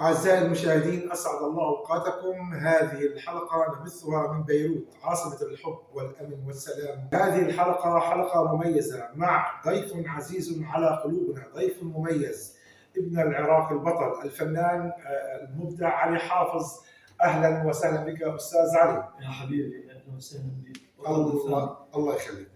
أعزائي المشاهدين، أسعد الله أوقاتكم. هذه الحلقة نبثها من بيروت عاصمة الحب والأمن والسلام. هذه الحلقة حلقة مميزة مع ضيف عزيز على قلوبنا، ضيف مميز، ابن العراق البطل الفنان المبدع علي حافظ. أهلا وسهلا بك أستاذ علي. يا حبيبي أهلا وسهلا بك. الله يخليك.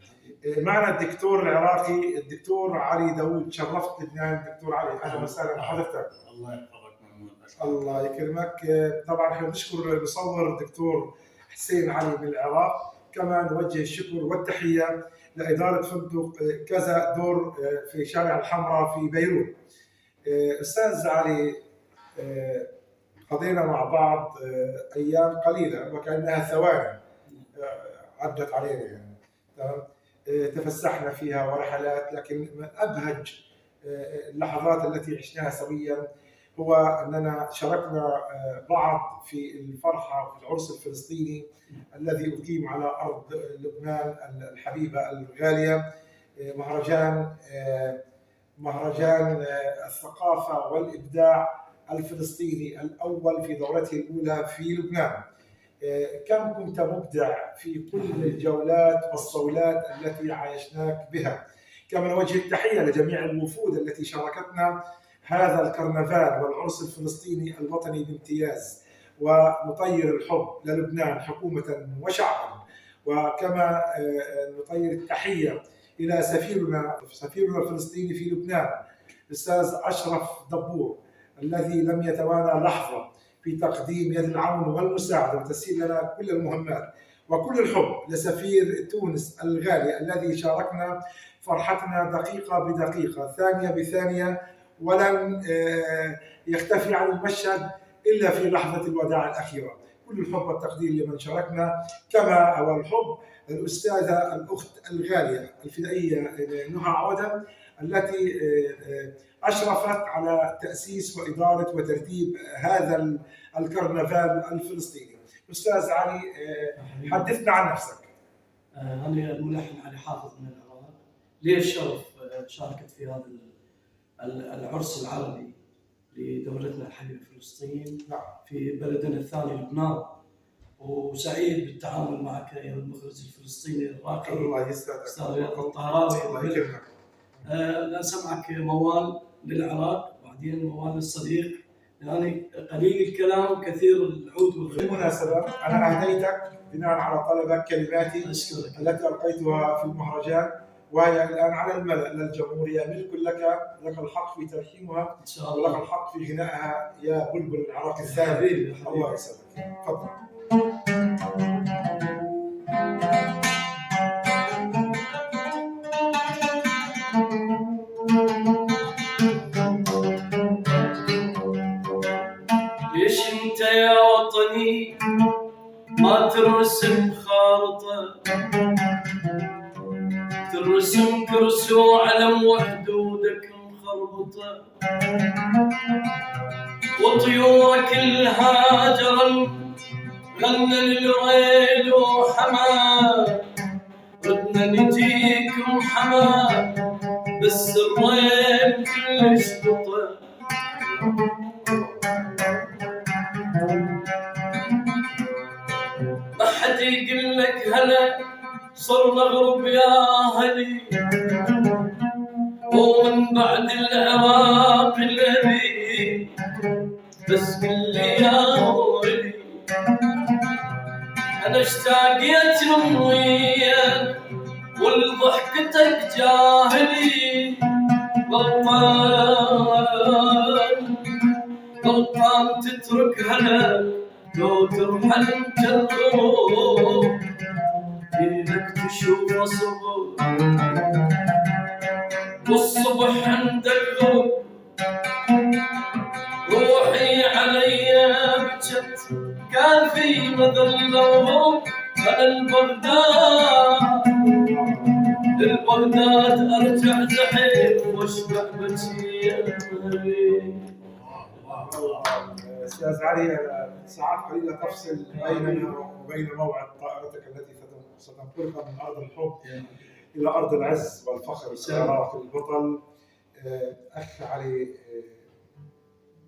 معنا الدكتور العراقي الدكتور علي داوود. شرفت لبنان دكتور علي، اهلا وسهلا بحضرتك. الله يحفظك مهمون. الله يكرمك. طبعا احنا بنشكر المصور الدكتور حسين علي من العراق، كما نوجه الشكر والتحيه لاداره فندق كذا دور في شارع الحمراء في بيروت. استاذ علي، قضينا مع بعض ايام قليله وكانها ثواني عدت علينا يعني. تمام. تفسحنا فيها ورحلات، لكن من ابهج اللحظات التي عشناها سويا هو اننا شاركنا بعض في الفرحه وفي العرس الفلسطيني الذي اقيم على ارض لبنان الحبيبه الغاليه. مهرجان الثقافه والابداع الفلسطيني الاول في دورته الاولى في لبنان. كم كنت مبدع في كل الجولات والصولات التي عايشناك بها. كما نوجه التحية لجميع الوفود التي شاركتنا هذا الكرنفال والعرس الفلسطيني الوطني بامتياز، ونطير الحب للبنان حكومة وشعبا. وكما نطير التحية إلى سفيرنا الفلسطيني في لبنان الأستاذ أشرف دبور، الذي لم يتوانى لحظة في تقديم يد العون والمساعدة وتسهيل لنا كل المهمات. وكل الحب لسفير تونس الغالي الذي شاركنا فرحتنا دقيقة بدقيقة، ثانية بثانية، ولن يختفي عن المشهد إلا في لحظة الوداع الأخيرة. كل الحب والتقدير لمن شاركنا، كما هو الحب الأستاذة الأخت الغالية الفدائية نهى عودة التي أشرفت على تأسيس وإدارة وترتيب هذا الكرنفال الفلسطيني. أستاذ علي، حدثنا عن نفسك. أنا الملحن علي حافظ من العراق. لي الشرف شاركت في هذا العرس العربي لدولتنا الحبيبة فلسطين في بلدنا الثاني لبنان، وسعيد بالتعامل معك يا المخرج الفلسطيني الراقي. الله يسعدك أستاذ رياض الطهراوي. الله يكرمك. سمعك موال للعراق وبعدين موال للصديق، يعني قليل الكلام كثير العود والغنى. بالمناسبة أنا أهديتك بناء على طلبك كلماتي التي ألقيتها في المهرجان، وهي الآن على الملأ للجمهورية، ملك لك الحق في تلحينها ولك الحق في غنائها يا بلبل العراق الثاني. الله يسعدك. تفضل. ليش انت يا وطني ما ترسم خارطة، ترسم كرسي وعلم وحدودك مخربطة، وطيورك الهاجرة غنى للريل وحمى، ردنا نجيك محمى بس الريل كلش بطة. ما حد يقول لك هلا صرنا غرب يا اهلي، ومن بعد العراق الذي بس قل لي يا ولي، انا اشتاقيت لامي ولضحكتك جاهلي، غلطان تترك هلا لو ترحل مجرب، ايدك تشوف صبر والصبح عندك غرب، روحي علي بجت كان في مذلة وغرب. انا البغداد ارجع زحف واشبع بجي. أستاذ علي، ساعات قليلة تفصل بيننا وبين موعد طائرتك التي ستنقلك من أرض الحب إلى أرض العز والفخر. العراق البطل. أخ علي،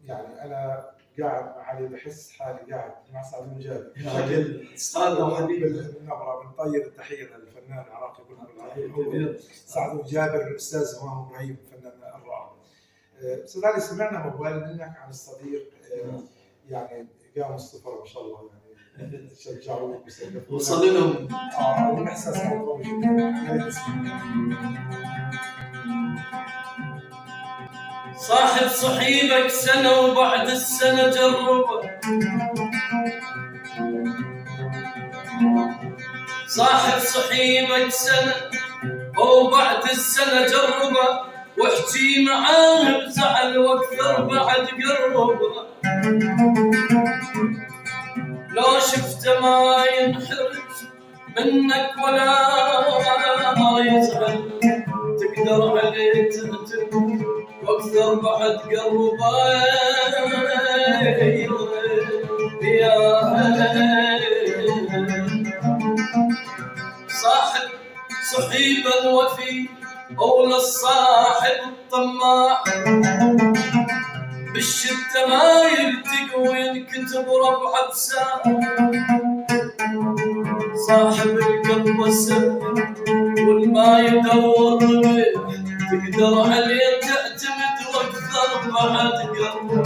يعني أنا قاعد مع علي بحس حالي قاعد مع سعد المجابر بشكل استاذنا وحبيبي بالنبره. بنطير التحيه للفنان العراقي بالكل سعد المجابر، الاستاذ همام ابراهيم الفنان الرائع. استاذ علي، سمعنا موال منك عن الصديق يعني قام الصفر ما شاء الله، يعني شجعوه وسقفوا وصل لهم الاحساس كان قوي جدا. صاحب صحيبك سنة وبعد السنة جربه، صاحب صحيبك سنة وبعد السنة جربه، واحكي معاه بزعل واكثر بعد قربه، لو شفته ما ينحرج منك ولا يزعل، تقدر عليه تهتم واكثر بعد قربه يا صاحب صحيب الوفي أولى الصاحب الطماع، بالشدة ما يلتقي وينكتب ربع بساعة، صاحب القلب السر والما يدور ربيح، تقدر عليه تعتمد واكثر بعد قربه.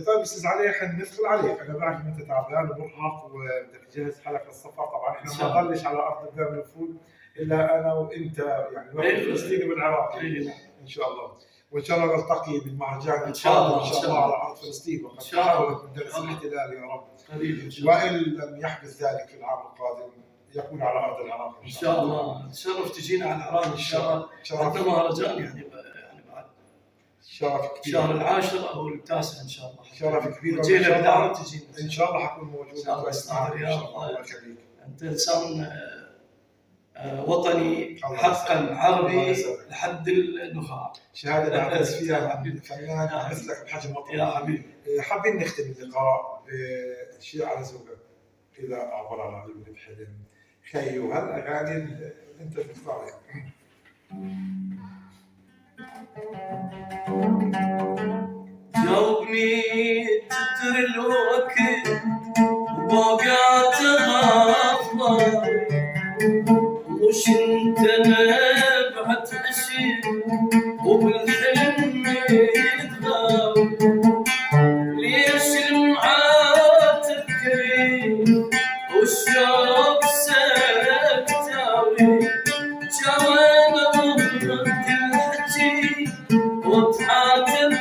طيب استاذ علي، حندخل عليك. انا بعرف ان انت تعبان ومرهق وبدك تجهز حالك للسفر. طبعا احنا ما نضلش على ارض الباب الفول الا انا وانت، يعني الوقت الفلسطيني والعراقي ان شاء الله. وان شاء الله نلتقي بالمهرجان ان شاء الله على ارض فلسطين، وقد حاولت مدرس الاحتلال يا رب، وان لم يحدث ذلك في العام القادم يكون على ارض العراق ان شاء الله. تشرف تجينا على العراق ان شاء الله. عندنا مهرجان يعني بعد شرف كبير، شهر العاشر او التاسع ان شاء الله. شرف كبير، جينا بدعوة تجينا ان شاء الله حكون موجود. ان شاء الله استاذ رياض، انت انسان وطني حقا عربي لحد النخاع. شهاده نعتز فيها فنان مثلك بحجم وطني يا حبيبي. حابين نختم اللقاء بشيء على ذوقك. اذا اعبر على عيوني بحلم خي، وهالاغاني اللي انت بتختارها. جاوبني تدري الوقت وبوقات غافضة، وش انت نبعت عشي وبالحلم يتغاب، ليش المعاتب كريم والشوق سكتاوي، جوانا ورد الحكي وتعاتب.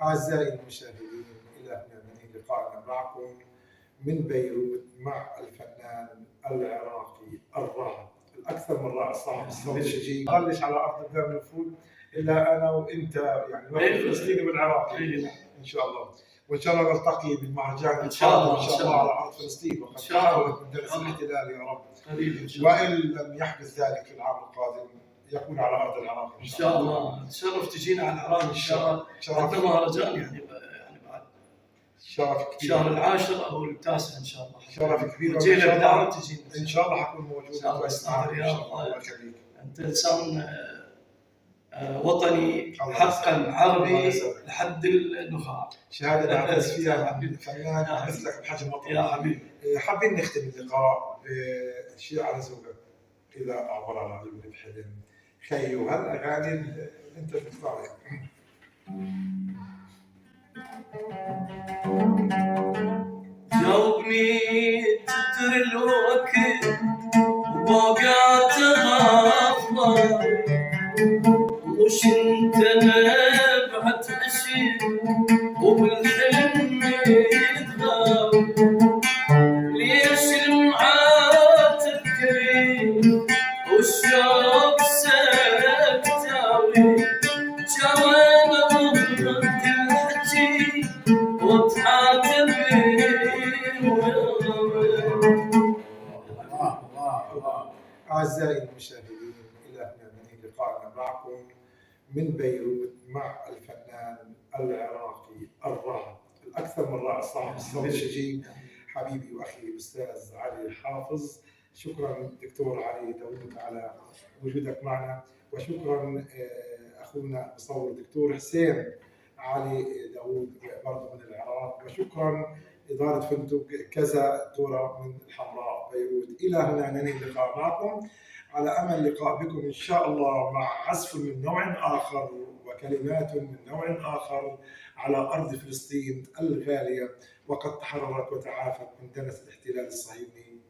أعزائي المشاهدين، إلى هنا ننهي لقاءنا معكم من بيروت مع الفنان العراقي الرائع الأكثر من رائع صاحب الصوت الشجي. ما نضلش على أرض الباب الفول إلا أنا وأنت، يعني الوقت الفلسطيني والعراقي إن شاء الله. وإن شاء الله نلتقي بالمهرجان إن شاء الله على أرض فلسطين، وقد حاولت مدرس الاحتلال يا رب، وإن لم يحدث ذلك في العام القادم يكون على ارض العراق ان شاء الله. تشرف تجينا على العراق ان شاء الله. عندنا مهرجان يعني بعد شرف كبير، شهر العاشر او التاسع ان شاء الله. شرف كبير، جينا بدعوة تجينا ان شاء الله حكون موجود. ان شاء الله استاذ رياض، انت انسان وطني حقا عربي لحد النخاع. شهاده نعتز فيها فنان مثلك بحجم وطني. يا حبيبي. حابين نختم اللقاء بشيء على ذوقك. اذا اعبر على عيوني بحلم خي، وهالاغاني اللي انت بتختارها. جاوبني تدري الوقت وبوقات غافضة، وش انت نبعت عشي وبالحلم يتغاب، ليش المعاتب كريم والشوق سكتاوي، جوانا ورد الحكي وتعاتب. أعزائي المشاهدين، إلى هنا ننهي لقاءنا معكم من بيروت مع الفنان العراقي الرائع الأكثر من رائع صاحب الصوت الشجي، حبيبي وأخي الأستاذ علي حافظ. شكرا دكتور علي داوود على وجودك معنا، وشكرا اخونا المصور الدكتور حسين علي داوود برضه من العراق، وشكرا إدارة فندق كذا دورة من الحمراء بيروت. إلى هنا ننهي اللقاء معكم، على أمل اللقاء بكم إن شاء الله مع عزف من نوع آخر وكلمات من نوع آخر على أرض فلسطين الغالية، وقد تحررت وتعافت من دنس الاحتلال الصهيوني